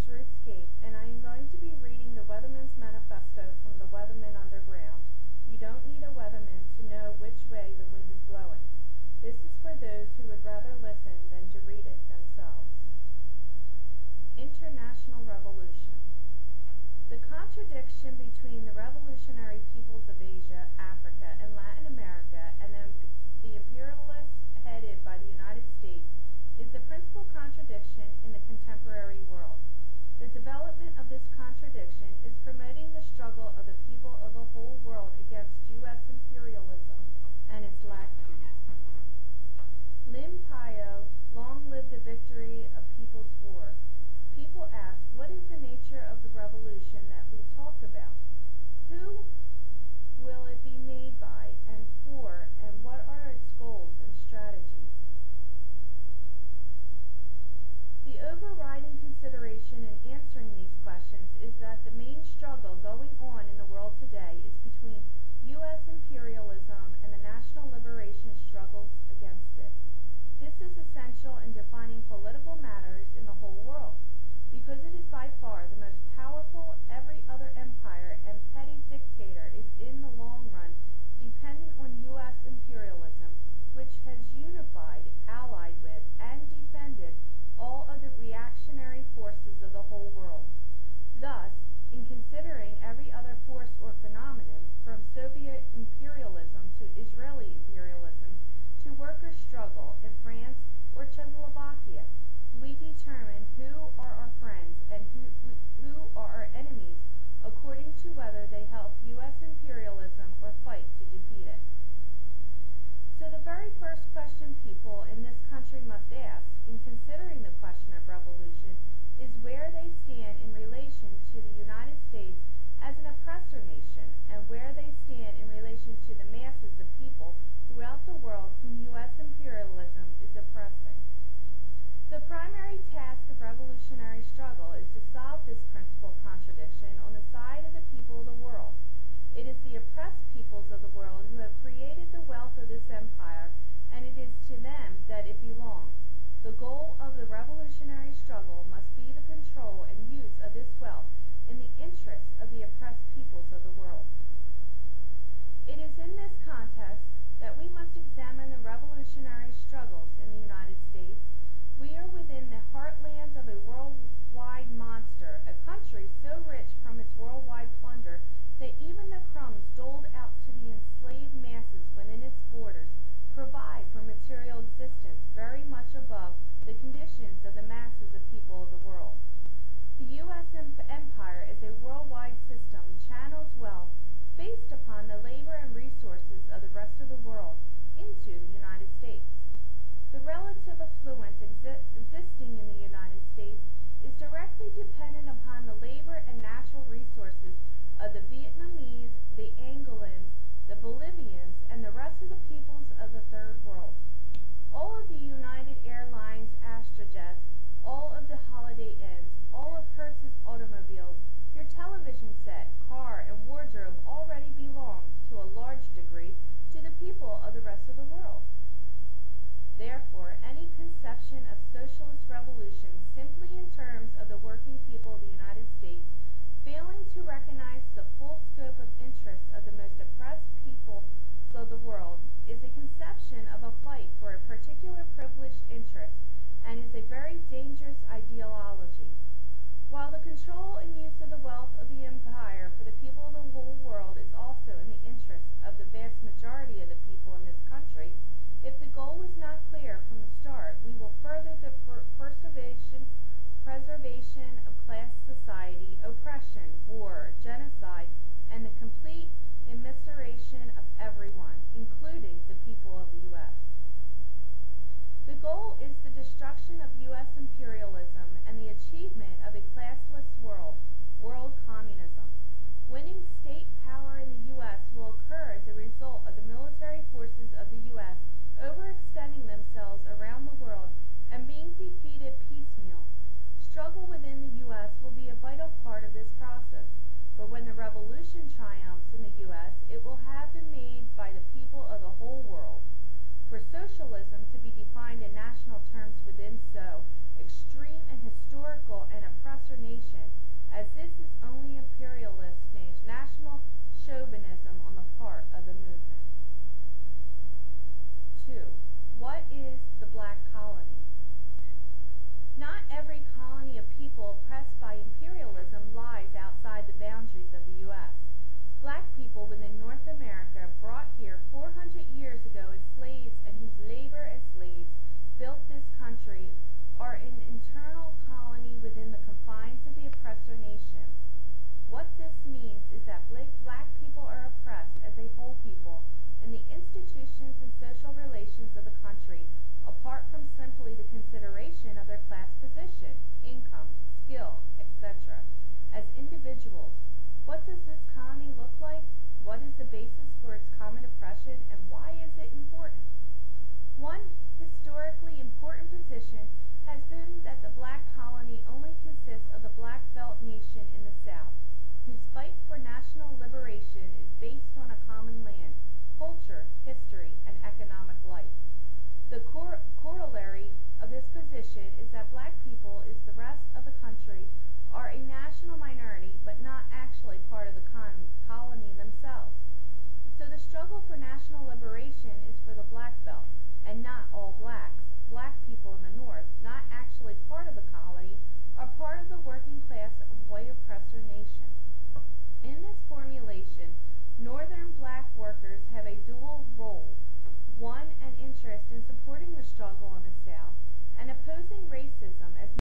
is Ruth Scaife, and I am going to be reading the Weatherman's manifesto from the Weatherman Underground. You don't need a weatherman to know which way the wind is blowing. This is for those who would rather listen than to read it themselves. International Revolution. The contradiction between the revolutionary peoples of Asia, Africa, and Latin America and the imperialists headed by the United States is the principal contradiction in the contemporary world. The development of this contradiction is promoting the struggle of the people of the whole world against U.S. imperialism and its lackeys. Lim Pio, long live the victory of people's war. People ask, what is the nature of the revolution that we talk about? Who will it be made by and for, and what are its goals and strategies? The overriding consideration in answering these questions is that the main struggle going on in the world today is between U.S. imperialism and the national liberation struggles against it. This is essential in defining political matters in the whole world, because it is by far the most powerful. Every other empire and petty dictator is in the long run dependent on U.S. imperialism, which has unified, allied with, and defended all of the reactionary forces of the whole world. Thus, in considering every other force or phenomenon, from Soviet imperialism to Israeli imperialism to workers' struggle in France or Czechoslovakia, we determine who are our friends and who are our enemies according to whether they help U.S. imperialism or fight to defeat it. So the very first question people in this country must ask, in considering the question of revolution, is where they stand in relation to the United States as an oppressor nation, and where they stand in relation to the masses of people throughout the world whom U.S. imperialism is oppressing. The primary task of revolutionary struggle is to solve this principal contradiction on the side of the people of the world. It is the oppressed peoples of the world who have created the wealth of this empire, and it is to them that it belongs. The goal of the revolutionary struggle must be the control and use of this wealth in the interests of the oppressed peoples of the world. It is in this context that we must examine the revolutionary struggles in the United States. We are within the heartland of a worldwide monster, a country so rich from its worldwide plunder that even the crumbs doled out to the enslaved masses within its borders provide for material existence very much above the conditions of the masses of people of the world. The U.S. empire is a worldwide system channels wealth based upon the labor and resources of the rest of the world into the United States. The relative affluence existing in the United States is directly dependent upon the labor and natural resources of the Vietnamese, the Angolans, the Bolivians, and the rest of the peoples of the Third World. All of the United Airlines Astrojets, all of the Holiday Inns, all of Hertz's automobiles, your television set, car, and wardrobe already belong, to a large degree, to the people of the rest of the world. Therefore, any conception of socialist revolution simply in terms of the working people of the United States, failing to recognize the full scope of interests of the most oppressed people of the world, is a conception of a fight for a particular privileged interest and is a very dangerous ideology. While the control and use of the wealth of the empire for the people of the whole world is also in the interest of the vast majority of the people in this country, if the goal was not clear from the start, we will further the preservation of class society, oppression, war, genocide, and the complete immiseration of everyone, including the people of the U.S. The goal is the destruction of U.S. imperialism and the achievement of a classless world, world communism. Winning state power in the U.S. will occur as a result of the military forces of the U.S. overextending themselves around the world and being defeated piecemeal. Struggle within the U.S. will be a vital part of this process, but when the revolution triumphs in the U.S., it will have been made by the people of the whole world. For socialism to be defined in national terms within so extreme and historical people and oppressor nation, as this is only imperialist national chauvinism on the part of the movement. 2. What is the black colony? Not every colony of people oppressed by imperialism lies outside the boundaries of the U.S. Black people within North America, brought here 400 years ago as slaves and whose labor as slaves built this country, are an internal colony within the confines of the oppressor nation. What this means is that black people are oppressed as a whole people in the institutions and social relations of the country, apart from simply the consideration of their class position, income, skill, etc. As individuals, what does this colony look like? What is the basis for its common oppression, and why is it important? One historically important position has been that the black colony only consists of the black belt nation in the South, whose fight for national liberation is based on a common land, culture, history, and economic life. The corollary of this position is that black people, as the rest of the country, are a national minority but not actually part of the colony themselves. So the struggle for national liberation is for the black belt, and not all blacks. Black people in the North, not actually part of the colony, are part of the working class of white oppressor nation. In this formulation, Northern black workers have a dual role: one, an interest in supporting the struggle in the South, and opposing racism as